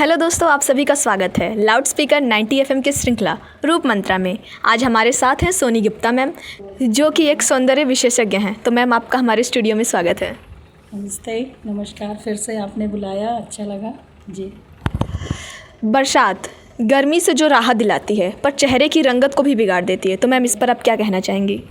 Hello दोस्तों, आप सभी का स्वागत है लाउड स्पीकर 90 एफएम की श्रृंखला रूप मंत्रा में। आज हमारे साथ हैं सोनी गुप्ता मैम, जो कि एक सौंदर्य विशेषज्ञ हैं। तो मैम, आपका हमारे स्टूडियो में स्वागत है। नमस्ते, नमस्कार। फिर से आपने बुलाया, अच्छा लगा जी। बरसात गर्मी से जो राहत दिलाती है, पर चेहरे की रंगत को भी बिगाड़ देती है। तो मैम, इस पर आप क्या कहना चाहेंगी?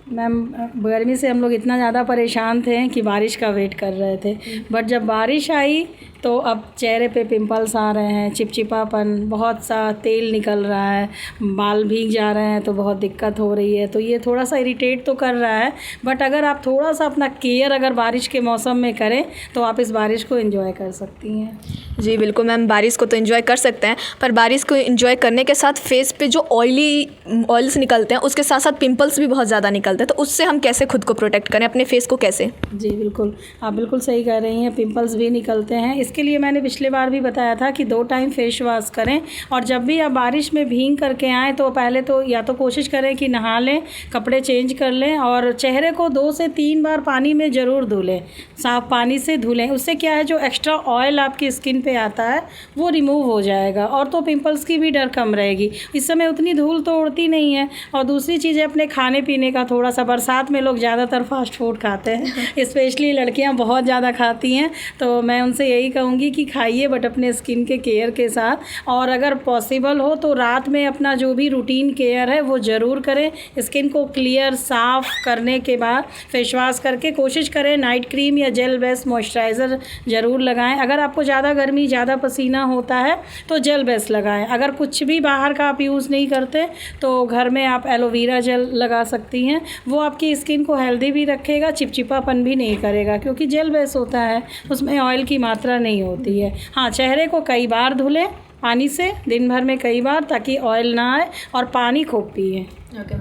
मैम, गर्मी से हम लोग इतना ज़्यादा परेशान थे कि बारिश का वेट कर रहे थे, बट जब बारिश आई तो अब चेहरे पे पिंपल्स आ रहे हैं, चिपचिपापन, बहुत सा तेल निकल रहा है, बाल भीग जा रहे हैं, तो बहुत दिक्कत हो रही है। तो ये थोड़ा सा इरिटेट तो कर रहा है, बट अगर आप थोड़ा सा अपना केयर अगर बारिश के मौसम में करें तो आप इस बारिश को एंजॉय कर सकती हैं। जी बिल्कुल मैम, बारिश को तो एंजॉय कर सकते हैं, पर बारिश को एंजॉय करने के साथ फेस पे जो ऑयल्स निकलते हैं, उसके साथ साथ पिंपल्स भी बहुत ज़्यादा निकलते हैं। तो उससे हम कैसे खुद को प्रोटेक्ट करें, अपने फेस को कैसे? जी बिल्कुल, आप बिल्कुल सही कह रही हैं, पिंपल्स भी निकलते हैं। इसके लिए मैंने पिछले बार भी बताया था कि 2 टाइम फेस वॉश करें, और जब भी आप बारिश में भीग करके आएँ तो पहले तो या तो कोशिश करें कि नहा लें, कपड़े चेंज कर लें, और चेहरे को 2 से 3 बार पानी में ज़रूर धुलें, साफ़ पानी से धुलें। उससे क्या है, जो एक्स्ट्रा ऑयल आपकी स्किन पे आता है वो रिमूव हो जाएगा, और तो पिंपल्स की भी डर कम रहेगी। इस समय उतनी धूल तो उड़ती नहीं है। और दूसरी चीज़ है अपने खाने पीने का थोड़ा सा, बरसात में लोग ज़्यादातर फास्ट फूड खाते हैं, स्पेशली लड़कियां बहुत ज़्यादा खाती हैं। तो मैं उनसे यही कहूँगी कि खाइए, बट अपने स्किन के केयर के साथ। और अगर पॉसिबल हो तो रात में अपना जो भी रूटीन केयर है वो ज़रूर करें। स्किन को क्लियर साफ़ करने के बाद फेस वॉश करके कोशिश करें नाइट क्रीम या जेल बेस्ड मॉइस्चराइज़र ज़रूर लगाएं। अगर आपको ज़्यादा गर्मी, ज़्यादा पसीना होता है तो जेल बेस्ड लगाएं। अगर कुछ भी बाहर का आप यूज़ नहीं करते तो घर में आप एलोवेरा जेल लगा सकती हैं। वो आपकी स्किन को हेल्दी भी रखेगा, चिपचिपापन भी नहीं करेगा, क्योंकि जेल बेस होता है, उसमें ऑयल की मात्रा नहीं होती है। हाँ, चेहरे को कई बार धुलें पानी से, दिन भर में कई बार, ताकि ऑयल ना आए, और पानी खूब पिए। ओके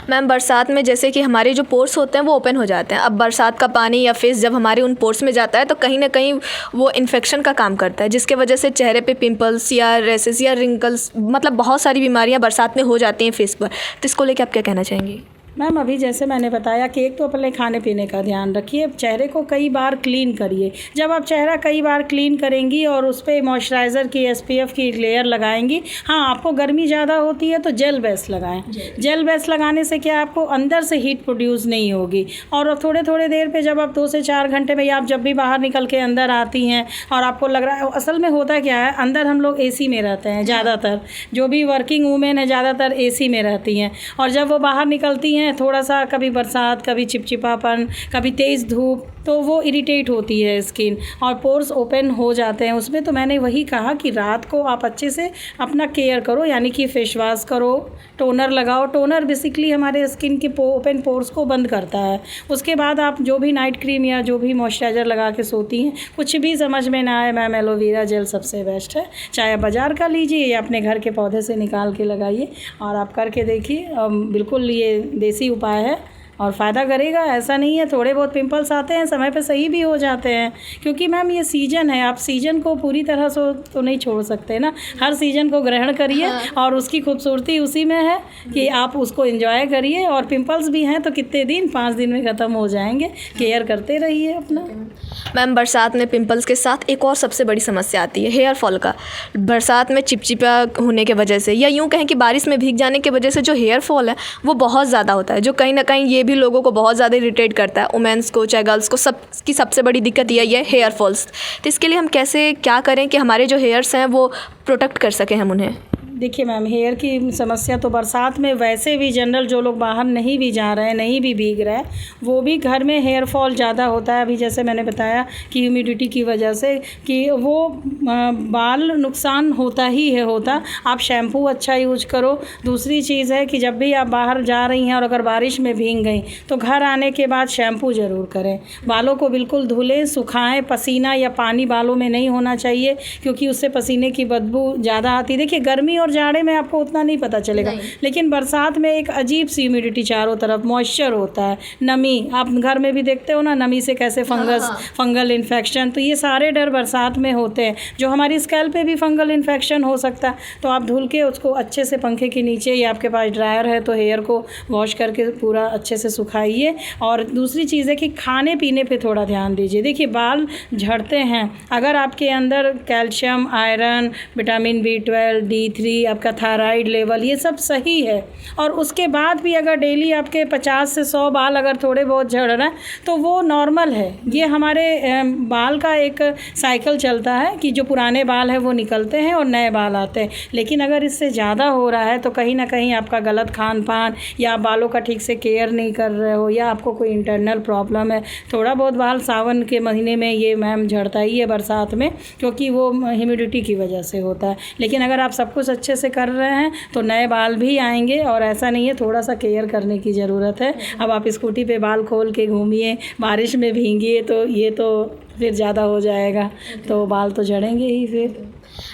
मैम, बरसात में जैसे कि हमारे जो पोर्स होते हैं वो ओपन हो जाते हैं। अब बरसात का पानी या फेस जब हमारे उन पोर्स में जाता है तो कहीं ना कहीं वो इन्फेक्शन का काम करता है, जिसके वजह से चेहरे पे पिंपल्स या रेसेस या रिंकल्स, मतलब बहुत सारी बीमारियां बरसात में हो जाती हैं फेस पर। तो इसको लेकर आप क्या कहना चाहेंगी? मैम, अभी जैसे मैंने बताया कि एक तो अपने खाने पीने का ध्यान रखिए, चेहरे को कई बार क्लीन करिए। जब आप चेहरा कई बार क्लीन करेंगी और उस पर मॉइस्चराइज़र की, SPF की लेयर लगाएंगी, हाँ आपको गर्मी ज़्यादा होती है तो जेल बेस लगाएं। जेल बेस लगाने से क्या, आपको अंदर से हीट प्रोड्यूस नहीं होगी। और थोड़े थोड़े देर पे जब आप 2 से 4 घंटे में, या आप जब भी बाहर निकल के अंदर आती हैं और आपको लग रहा है, असल में होता क्या है, अंदर हम लोग AC में रहते हैं ज़्यादातर, जो भी वर्किंग वूमेन है ज़्यादातर AC में रहती हैं, और जब वो बाहर निकलती हैं थोड़ा सा, कभी बरसात, कभी चिपचिपापन, कभी तेज़ धूप, तो वो इरिटेट होती है स्किन, और पोर्स ओपन हो जाते हैं उसमें। तो मैंने वही कहा कि रात को आप अच्छे से अपना केयर करो, यानी कि फेस वॉश करो, टोनर लगाओ। टोनर बेसिकली हमारे स्किन के ओपन पोर्स को बंद करता है। उसके बाद आप जो भी नाइट क्रीम या जो भी मॉइस्चराइज़र लगा के सोती हैं, कुछ भी समझ में ना आए, मैम एलोवेरा जेल सबसे बेस्ट है। चाहे आप बाज़ार का लीजिए या अपने घर के पौधे से निकाल के लगाइए, और आप करके देखिए। बिल्कुल ये देसी उपाय है और फ़ायदा करेगा। ऐसा नहीं है, थोड़े बहुत पिंपल्स आते हैं, समय पे सही भी हो जाते हैं, क्योंकि मैम ये सीज़न है। आप सीज़न को पूरी तरह से तो नहीं छोड़ सकते ना, हर सीज़न को ग्रहण करिए। हाँ। और उसकी खूबसूरती उसी में है कि आप उसको एंजॉय करिए। और पिंपल्स भी हैं तो कितने दिन, 5 दिन में ख़त्म हो जाएंगे। केयर करते रहिए अपना। मैम, बरसात में पिंपल्स के साथ एक और सबसे बड़ी समस्या आती है हेयर फॉल का। बरसात में चिपचिपा होने के वजह से, या यूँ कहें कि बारिश में भीग जाने की वजह से जो हेयर फॉल है वो बहुत ज़्यादा होता है, जो कहीं ना कहीं ये भी लोगों को बहुत ज़्यादा इरिटेट करता है। वुमेंस को चाहे गर्ल्स को, सब की सबसे बड़ी दिक्कत यही है, हेयर फॉल्स। तो इसके लिए हम कैसे क्या करें कि हमारे जो हेयर्स हैं वो प्रोटेक्ट कर सकें हम उन्हें? देखिए मैम, हेयर की समस्या तो बरसात में वैसे भी जनरल, जो लोग बाहर नहीं भी जा रहे हैं, नहीं भी भीग रहे हैं, वो भी घर में हेयर फॉल ज़्यादा होता है। अभी जैसे मैंने बताया कि ह्यूमिडिटी की वजह से कि वो बाल नुकसान होता ही है होता। आप शैम्पू अच्छा यूज करो। दूसरी चीज़ है कि जब भी आप बाहर जा रही हैं और अगर बारिश में भीग गई तो घर आने के बाद शैम्पू ज़रूर करें। बालों को बिल्कुल धुलें, सुखाएं। पसीना या पानी बालों में नहीं होना चाहिए, क्योंकि उससे पसीने की बदबू ज़्यादा आती है। देखिए, गर्मी और जाड़े में आपको उतना नहीं पता चलेगा, लेकिन बरसात में एक अजीब सी ह्यूमिडिटी चारों तरफ, मॉइस्चर होता है, नमी, आप घर में भी देखते हो ना नमी से कैसे फंगल इन्फेक्शन, तो ये सारे डर बरसात में होते हैं। जो हमारी स्कैल्प पे भी फंगल इन्फेक्शन हो सकता है, तो आप धुल के उसको अच्छे से पंखे के नीचे, या आपके पास ड्रायर है तो हेयर को वॉश करके पूरा अच्छे से सुखाइए। और दूसरी चीज़ है कि खाने पीने पे थोड़ा ध्यान दीजिए। देखिए बाल झड़ते हैं, अगर आपके अंदर calcium, iron, vitamin B12, D3, आपका थायराइड लेवल ये सब सही है, और उसके बाद भी अगर डेली आपके 50 से 100 बाल अगर थोड़े बहुत झड़ रहे हैं तो वो नॉर्मल है। ये हमारे बाल का एक साइकिल चलता है कि जो पुराने बाल है वो निकलते हैं और नए बाल आते हैं। लेकिन अगर इससे ज़्यादा हो रहा है तो कहीं ना कहीं आपका गलत खान पान, या आप बालों का ठीक से केयर नहीं कर रहे हो, या आपको कोई इंटरनल प्रॉब्लम है। थोड़ा बहुत बाल सावन के महीने में ये मैम झड़ता ही है बरसात में, क्योंकि वो ह्यूमिडिटी की वजह से होता है। लेकिन अगर आप सब कुछ अच्छे से कर रहे हैं तो नए बाल भी आएंगे, और ऐसा नहीं है, थोड़ा सा केयर करने की ज़रूरत है। अब आप स्कूटी पे बाल खोल के घूमिए, बारिश में भींगिए, तो ये तो फिर ज़्यादा हो जाएगा, तो बाल तो झड़ेंगे ही फिर।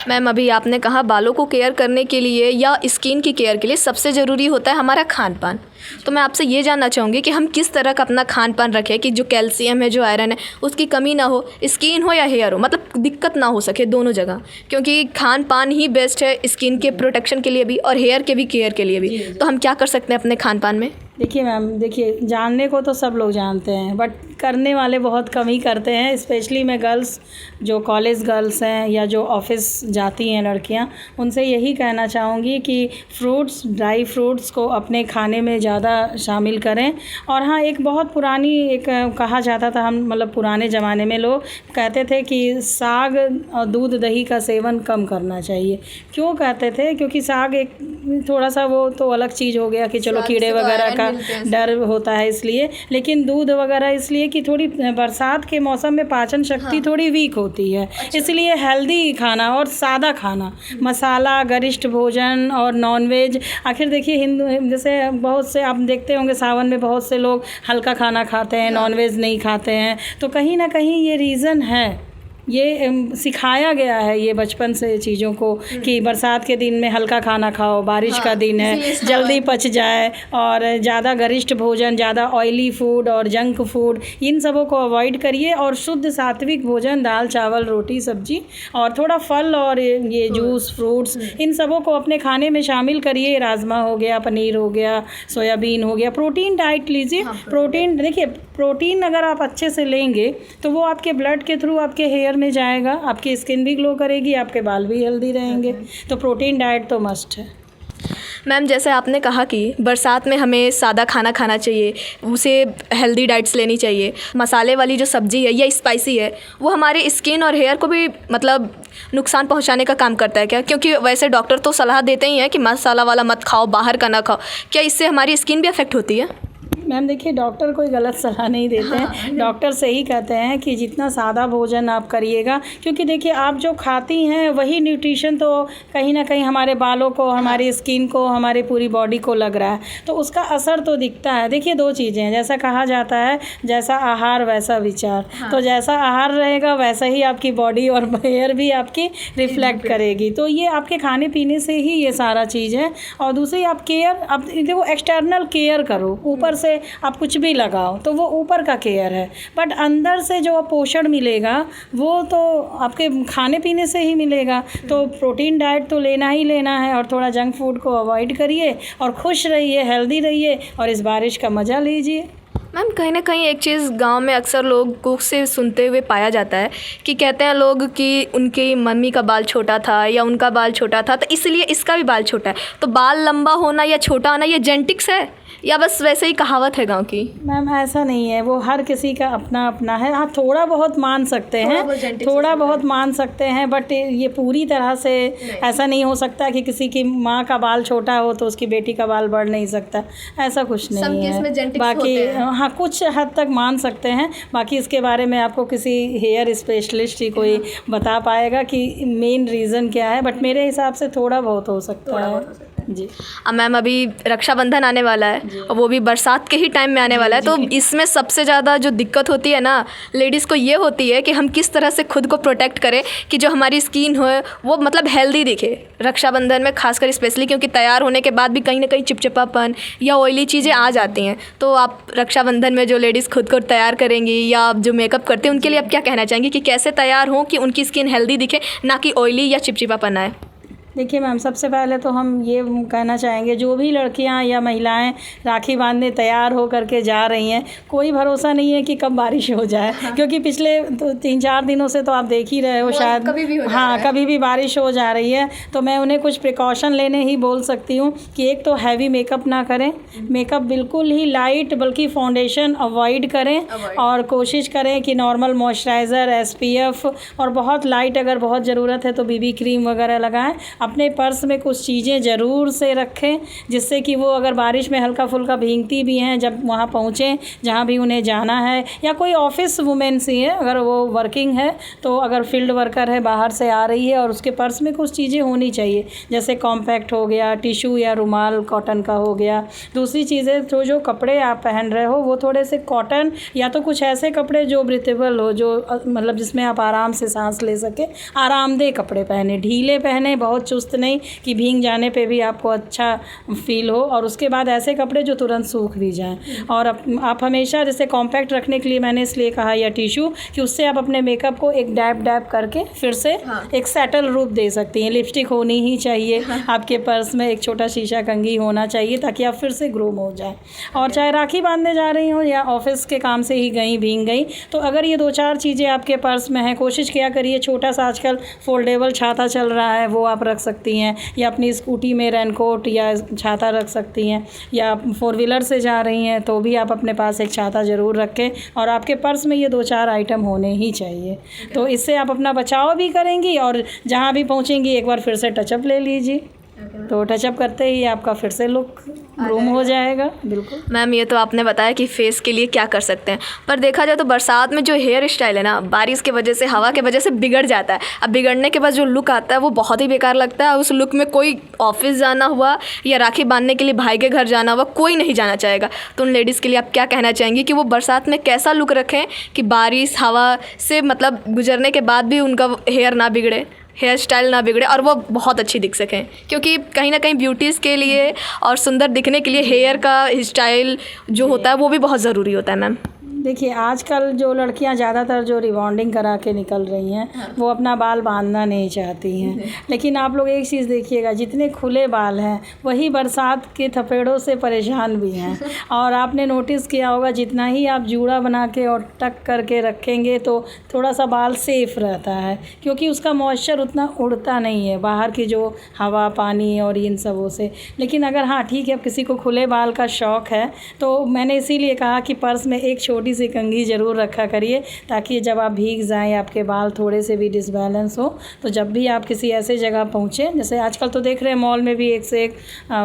मैम अभी आपने कहा बालों को केयर करने के लिए या स्किन की केयर के लिए सबसे ज़रूरी होता है हमारा खान पान। तो मैं आपसे ये जानना चाहूँगी कि हम किस तरह का अपना खान पान रखें कि जो कैल्शियम है, जो आयरन है, उसकी कमी ना हो, स्किन हो या हेयर हो, मतलब दिक्कत ना हो सके दोनों जगह, क्योंकि खान पान ही बेस्ट है स्किन के प्रोटेक्शन के लिए भी और हेयर के भी केयर के लिए भी। तो हम क्या कर सकते हैं अपने खान पान में? देखिए मैम, देखिए जानने को तो सब लोग जानते हैं, बट करने वाले बहुत कम ही करते हैं। स्पेशली मैं गर्ल्स, जो कॉलेज गर्ल्स हैं या जो ऑफिस जाती हैं लड़कियां, उनसे यही कहना चाहूँगी कि फ्रूट्स, ड्राई फ्रूट्स को अपने खाने में ज़्यादा शामिल करें। और हाँ, एक बहुत पुरानी एक कहा जाता था, हम मतलब पुराने ज़माने में लोग कहते थे कि साग और दूध दही का सेवन कम करना चाहिए। क्यों कहते थे? क्योंकि साग एक थोड़ा सा वो तो अलग चीज़ हो गया कि चलो कीड़े वगैरह का डर होता है इसलिए, लेकिन दूध वगैरह इसलिए कि थोड़ी बरसात के मौसम में पाचन शक्ति थोड़ी वीक होती है। इसलिए हेल्दी खाना और सादा खाना, मसाला गरिष्ठ भोजन और नॉनवेज। आखिर देखिए हिंदू, जैसे बहुत से आप देखते होंगे सावन में बहुत से लोग हल्का खाना खाते हैं, नॉनवेज नहीं खाते हैं, तो कहीं ना कहीं ये रीज़न है। ये सिखाया गया है ये बचपन से चीज़ों को कि बरसात के दिन में हल्का खाना खाओ, बारिश का दिन है, जल्दी पच जाए, और ज़्यादा गरिष्ठ भोजन, ज़्यादा ऑयली फूड और जंक फूड, इन सबों को अवॉइड करिए। और शुद्ध सात्विक भोजन, दाल चावल रोटी सब्जी और थोड़ा फल और ये जूस फ्रूट्स, इन सबों को अपने खाने में शामिल करिए। राजमा हो गया, पनीर हो गया, सोयाबीन हो गया, प्रोटीन डाइट लीजिए। प्रोटीन, देखिए प्रोटीन अगर आप अच्छे से लेंगे तो वो आपके ब्लड के थ्रू आपके हेयर में जाएगा, आपकी स्किन भी ग्लो करेगी, आपके बाल भी हेल्दी रहेंगे। तो प्रोटीन डाइट तो मस्ट है। मैम जैसे आपने कहा कि बरसात में हमें सादा खाना खाना चाहिए, उसे हेल्दी डाइट्स लेनी चाहिए, मसाले वाली जो सब्ज़ी है या स्पाइसी है वो हमारे स्किन और हेयर को भी मतलब नुकसान पहुंचाने का काम करता है क्या? क्योंकि वैसे डॉक्टर तो सलाह देते ही हैं कि मसाला वाला मत खाओ, बाहर का ना खाओ, क्या इससे हमारी स्किन भी अफेक्ट होती है? मैम देखिए, डॉक्टर कोई गलत सलाह नहीं देते हैं। डॉक्टर सही कहते हैं कि जितना सादा भोजन आप करिएगा, क्योंकि देखिए आप जो खाती हैं वही न्यूट्रिशन तो कहीं ना कहीं हमारे बालों को, हमारी स्किन को, हमारी पूरी बॉडी को लग रहा है, तो उसका असर तो दिखता है। देखिए दो चीज़ें हैं, जैसा कहा जाता है जैसा आहार वैसा विचार। तो जैसा आहार रहेगा वैसा ही आपकी बॉडी और हेयर भी आपकी रिफ्लेक्ट करेगी। तो ये आपके खाने पीने से ही ये सारा चीज़ है। और दूसरी आप केयर, आप देखो एक्सटर्नल केयर करो, ऊपर से आप कुछ भी लगाओ तो वो ऊपर का केयर है, बट अंदर से जो पोषण मिलेगा वो तो आपके खाने पीने से ही मिलेगा। तो प्रोटीन डाइट तो लेना ही लेना है, और थोड़ा जंक फूड को अवॉइड करिए और खुश रहिए, हेल्दी रहिए और इस बारिश का मज़ा लीजिए। मैम कहीं ना कहीं एक चीज़ गांव में अक्सर लोगों से सुनते हुए पाया जाता है कि कहते हैं लोग कि उनकी मम्मी का बाल छोटा था या उनका बाल छोटा था तो इसलिए इसका भी बाल छोटा है। तो बाल लंबा होना या छोटा होना ये जेनेटिक्स है या बस वैसे ही कहावत है गांव की? मैम ऐसा नहीं है, वो हर किसी का अपना अपना है। हाँ थोड़ा बहुत मान सकते हैं, थोड़ा बहुत मान सकते हैं, बट ये पूरी तरह से ऐसा नहीं हो सकता कि किसी की माँ का बाल छोटा हो तो उसकी बेटी का बाल बढ़ नहीं सकता, ऐसा कुछ नहीं है। बाकी हाँ कुछ हद तक मान सकते हैं, बाकी इसके बारे में आपको किसी हेयर स्पेशलिस्ट ही कोई बता पाएगा कि मेन रीज़न क्या है, बट मेरे हिसाब से थोड़ा बहुत हो सकता है। जी। अब मैम अभी रक्षाबंधन आने वाला है और वो भी बरसात के ही टाइम में आने वाला है, तो इसमें सबसे ज़्यादा जो दिक्कत होती है ना लेडीज़ को ये होती है कि हम किस तरह से खुद को प्रोटेक्ट करें कि जो हमारी स्किन हो वो मतलब हेल्दी दिखे रक्षाबंधन में, खासकर स्पेशली क्योंकि तैयार होने के बाद भी कहीं ना कहीं चिपचिपापन या ऑयली चीज़ें आ जाती हैं। तो आप रक्षाबंधन में जो लेडीज़ खुद को तैयार करेंगी या जो मेकअप करते हैं उनके लिए आप क्या कहना चाहेंगी कि कैसे तैयार हों कि उनकी स्किन हेल्दी दिखे, ना कि ऑयली या चिपचिपापन आए? देखिए मैम, सबसे पहले तो हम ये कहना चाहेंगे, जो भी लड़कियां या महिलाएं राखी बांधने तैयार हो करके जा रही हैं, कोई भरोसा नहीं है कि कब बारिश हो जाए। क्योंकि पिछले 3-4 दिनों से तो आप देख ही रहे हो, शायद कभी भी हो कभी भी बारिश हो जा रही है। तो मैं उन्हें कुछ प्रिकॉशन लेने ही बोल सकती हूँ कि एक तो हैवी मेकअप ना करें, मेकअप बिल्कुल ही लाइट, बल्कि फाउंडेशन अवॉइड करें और कोशिश करें कि नॉर्मल मॉइस्चराइज़र, SPF और बहुत लाइट, अगर बहुत ज़रूरत है तो BB क्रीम वगैरह लगाएं। अपने पर्स में कुछ चीज़ें ज़रूर से रखें जिससे कि वो अगर बारिश में हल्का फुल्का भीगती भी हैं, जब वहाँ पहुँचें जहाँ भी उन्हें जाना है, या कोई ऑफिस वुमेन्स ही है, अगर वो वर्किंग है तो अगर फील्ड वर्कर है, बाहर से आ रही है और उसके पर्स में कुछ चीज़ें होनी चाहिए, जैसे कॉम्पैक्ट हो गया, टिशू या रुमाल कॉटन का हो गया। दूसरी चीज़ें, तो जो कपड़े आप पहन रहे हो वो थोड़े से कॉटन या तो कुछ ऐसे कपड़े जो ब्रीथेबल हो, जो मतलब जिसमें आप आराम से सांस ले सके, आरामदेह कपड़े पहने, ढीले पहने, बहुत चुस्त नहीं कि भीग जाने पे भी आपको अच्छा फील हो। और उसके बाद ऐसे कपड़े जो तुरंत सूख भी जाएं। और आप हमेशा, जैसे कॉम्पैक्ट रखने के लिए मैंने इसलिए कहा, या टिशू, कि उससे आप अपने मेकअप को एक डैब डैब करके फिर से एक सेटल रूप दे सकती हैं। लिपस्टिक होनी ही चाहिए आपके पर्स में, एक छोटा शीशा कंघी होना चाहिए ताकि आप फिर से ग्रूम हो जाए। और चाहे राखी बांधने जा रही हो या ऑफिस के काम से ही गई भीग गई, तो अगर ये 2-4 चीज़ें आपके पर्स में हैं, कोशिश किया करिए, छोटा सा आजकल फोल्डेबल छाता चल रहा है वो आप रख सकती हैं, या अपनी स्कूटी में रेनकोट या छाता रख सकती हैं, या 4 व्हीलर से जा रही हैं तो भी आप अपने पास एक छाता ज़रूर रखें। और आपके पर्स में ये 2-4 आइटम होने ही चाहिए। तो इससे आप अपना बचाव भी करेंगी और जहाँ भी पहुँचेंगी एक बार फिर से टचअप ले लीजिए, तो टचअप करते ही आपका फिर से लुक ग्रूम हो जाएगा। बिल्कुल मैम, ये तो आपने बताया कि फेस के लिए क्या कर सकते हैं, पर देखा जाए तो बरसात में जो हेयर स्टाइल है ना, बारिश की वजह से, हवा की वजह से बिगड़ जाता है। अब बिगड़ने के बाद जो लुक आता है वो बहुत ही बेकार लगता है। उस लुक में कोई ऑफिस जाना हुआ या राखी बांधने के लिए भाई के घर जाना हुआ, कोई नहीं जाना चाहेगा। तो उन लेडीज़ के लिए आप क्या कहना चाहेंगी कि वो बरसात में कैसा लुक रखें कि बारिश हवा से मतलब गुजरने के बाद भी उनका हेयर ना बिगड़े, हेयर स्टाइल ना बिगड़े और वो बहुत अच्छी दिख सकें? क्योंकि कहीं ना कहीं ब्यूटीज़ के लिए और सुंदर दिखने के लिए हेयर का स्टाइल जो होता है वो भी बहुत ज़रूरी होता है मैम। देखिए, आजकल जो लड़कियां ज़्यादातर जो रिबॉन्डिंग करा के निकल रही हैं वो अपना बाल बांधना नहीं चाहती हैं। लेकिन आप लोग एक चीज़ देखिएगा, जितने खुले बाल हैं वही बरसात के थपेड़ों से परेशान भी हैं। और आपने नोटिस किया होगा, जितना ही आप जूड़ा बना के और टक करके रखेंगे तो थोड़ा सा बाल सेफ रहता है, क्योंकि उसका मॉइस्चर उतना उड़ता नहीं है बाहर की जो हवा, पानी और इन सबों से। लेकिन अगर हाँ ठीक है, अब किसी को खुले बाल का शौक़ है तो मैंने इसीलिए कहा कि पर्स में एक छोटी सी कंघी ज़रूर रखा करिए, ताकि जब आप भीग जाएं, आपके बाल थोड़े से भी डिसबैलेंस हो, तो जब भी आप किसी ऐसे जगह पहुँचें, जैसे आजकल तो देख रहे हैं मॉल में भी एक से एक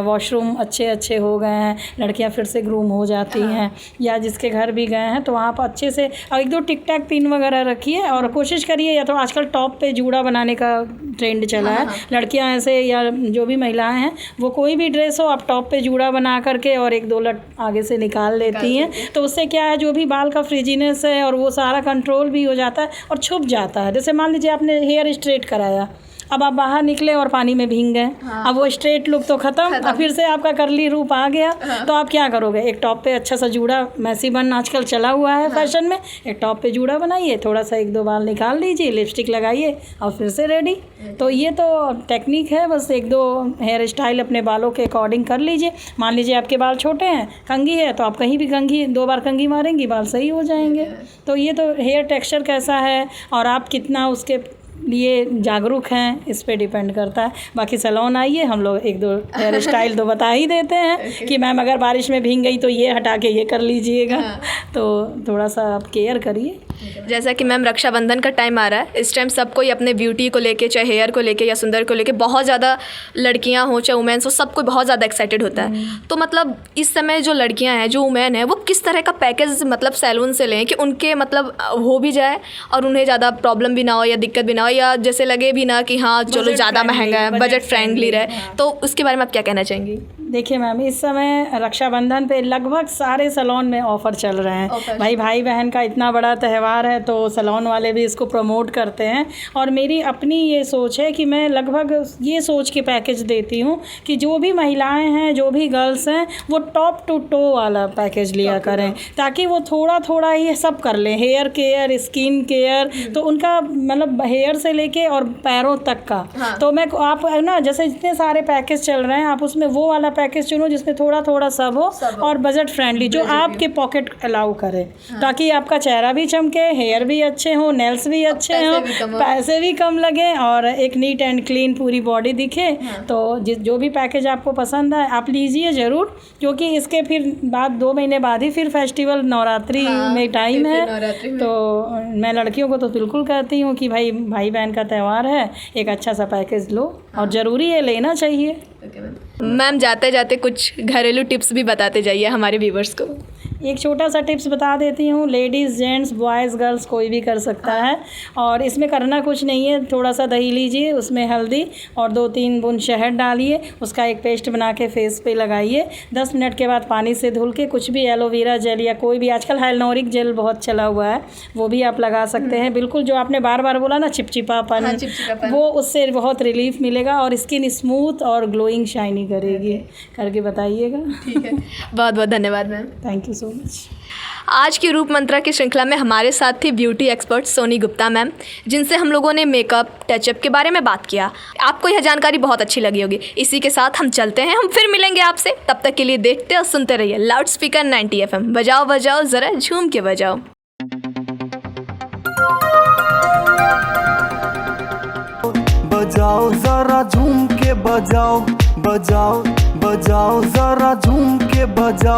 वॉशरूम अच्छे अच्छे हो गए हैं, लड़कियां फिर से ग्रूम हो जाती हैं, या जिसके घर भी गए हैं तो वहाँ पर अच्छे से 1-2 टिक टैक पिन वगैरह रखिए। और कोशिश करिए, या तो आजकल टॉप पे जूड़ा बनाने का ट्रेंड चला है, लड़कियाँ ऐसे या जो भी महिलाएँ हैं वो कोई भी ड्रेस हो, आप टॉप पे जूड़ा बना करके और 1-2 लट आगे से निकाल लेती हैं। तो उससे क्या है, जो भी बाल का फ्रिजीनेस है और वो सारा कंट्रोल भी हो जाता है और छुप जाता है। जैसे मान लीजिए आपने हेयर स्ट्रेट कराया, अब आप बाहर निकले और पानी में भीग गए, अब वो स्ट्रेट लुक तो ख़त्म, अब फिर से आपका करली रूप आ गया। तो आप क्या करोगे, एक टॉप पे अच्छा सा जूड़ा, मैसी बन आजकल चला हुआ है फैशन में, एक टॉप पे जूड़ा बनाइए, थोड़ा सा 1-2 बाल निकाल लीजिए, लिपस्टिक लगाइए और फिर से रेडी। तो ये तो टेक्निक है, बस 1-2 हेयर स्टाइल अपने बालों के अकॉर्डिंग कर लीजिए। मान लीजिए आपके बाल छोटे हैं, कंघी है, तो आप कहीं भी कंघी 2 बार कंघी मारेंगी, बाल सही हो जाएंगे। तो ये तो हेयर टेक्सचर कैसा है और आप कितना उसके लिए जागरूक हैं, इस पे डिपेंड करता है। बाकी सैलून आइए, हम लोग 1-2 हेयर स्टाइल तो बता ही देते हैं कि मैम अगर बारिश में भीग गई तो ये हटा के ये कर लीजिएगा। तो थोड़ा सा आप केयर करिए। जैसा कि मैम रक्षाबंधन का टाइम आ रहा है, इस टाइम सब कोई अपने ब्यूटी को लेके, चाहे हेयर को लेके या सुंदर को लेके, बहुत ज़्यादा लड़कियां हो चाहे वुमेन्स हो, सब कोई बहुत ज़्यादा एक्साइटेड होता है। तो मतलब इस समय जो लड़कियां हैं, जो वुमेन है, वो किस तरह का पैकेज मतलब सैलून से लें कि उनके मतलब हो भी जाए और उन्हें ज़्यादा प्रॉब्लम भी ना हो या दिक्कत भी ना हो, या जैसे लगे भी ना कि हाँ चलो ज़्यादा महंगा है, बजट फ्रेंडली रहे। तो उसके बारे में आप क्या कहना चाहेंगी? देखिए मैम, इस समय रक्षाबंधन पे लगभग सारे सैलून में ऑफ़र चल रहे हैं। भाई बहन का इतना बड़ा त्यौहार है तो सैलून वाले भी इसको प्रमोट करते हैं। और मेरी अपनी ये सोच है कि मैं लगभग ये सोच के पैकेज देती हूँ कि जो भी महिलाएं हैं, जो भी गर्ल्स हैं, वो टॉप टू टो वाला पैकेज लिया करें, ताकि वो थोड़ा थोड़ा ही सब कर लें। हेयर केयर, स्किन केयर, तो उनका मतलब हेयर से लेके और पैरों तक का। तो मैं आप ना, जैसे जितने सारे पैकेज चल रहे हैं, आप उसमें वो वाला पैकेज चुनो जिसमें थोड़ा थोड़ा सब हो और बजट फ्रेंडली, जो आपके पॉकेट अलाउ करे, ताकि आपका चेहरा भी चमके, हेयर भी अच्छे हो, नेल्स भी अच्छे हो, पैसे भी कम लगे और एक नीट एंड क्लीन पूरी बॉडी दिखे। तो जो भी पैकेज आपको पसंद है आप लीजिए ज़रूर, क्योंकि इसके फिर बाद 2 महीने बाद ही फिर फेस्टिवल नवरात्रि में टाइम है। तो मैं लड़कियों को तो बिल्कुल कहती हूँ कि भाई बहन का त्यौहार है, एक अच्छा सा पैकेज लो और ज़रूरी है, लेना चाहिए। मैम जाते जाते कुछ घरेलू टिप्स भी बताते जाइए हमारे व्यूवर्स को। एक छोटा सा टिप्स बता देती हूँ, लेडीज़, जेंट्स, बॉयज़, गर्ल्स कोई भी कर सकता है। और इसमें करना कुछ नहीं है, थोड़ा सा दही लीजिए, उसमें हल्दी और 2-3 बूंद शहद डालिए, उसका एक पेस्ट बना के फेस पे लगाइए। 10 मिनट के बाद पानी से धुल के कुछ भी एलोवेरा जेल या कोई भी, आजकल हाइलोरिक जेल बहुत चला हुआ है, वो भी आप लगा सकते हैं। बिल्कुल जो आपने बार बार बोला ना, चिपचिपापन, वो उससे बहुत रिलीफ मिलेगा और स्किन स्मूथ और ग्लोइंग शाइनी करेगी। करके बताइएगा। ठीक है, बहुत बहुत धन्यवाद ma'am. Thank you so much. आज की रूप मंत्रा की श्रृंखला में हमारे साथ थी beauty expert Soni Gupta ma'am, जिनसे हम लोगों ने मेकअप, टचअप के बारे में बात किया। आपको यह जानकारी बहुत अच्छी लगी होगी। इसी के साथ हम चलते हैं, हम फिर मिलेंगे आपसे। तब तक के लिए देखते और सुनते रहिए लाउड स्पीकर 90 FM। बजाओ बजाओ ज़रा झूम के बजाओ। बजाओ जरा झूम के बजाओ, बजाओ बजाओ जरा झूम के बजाओ।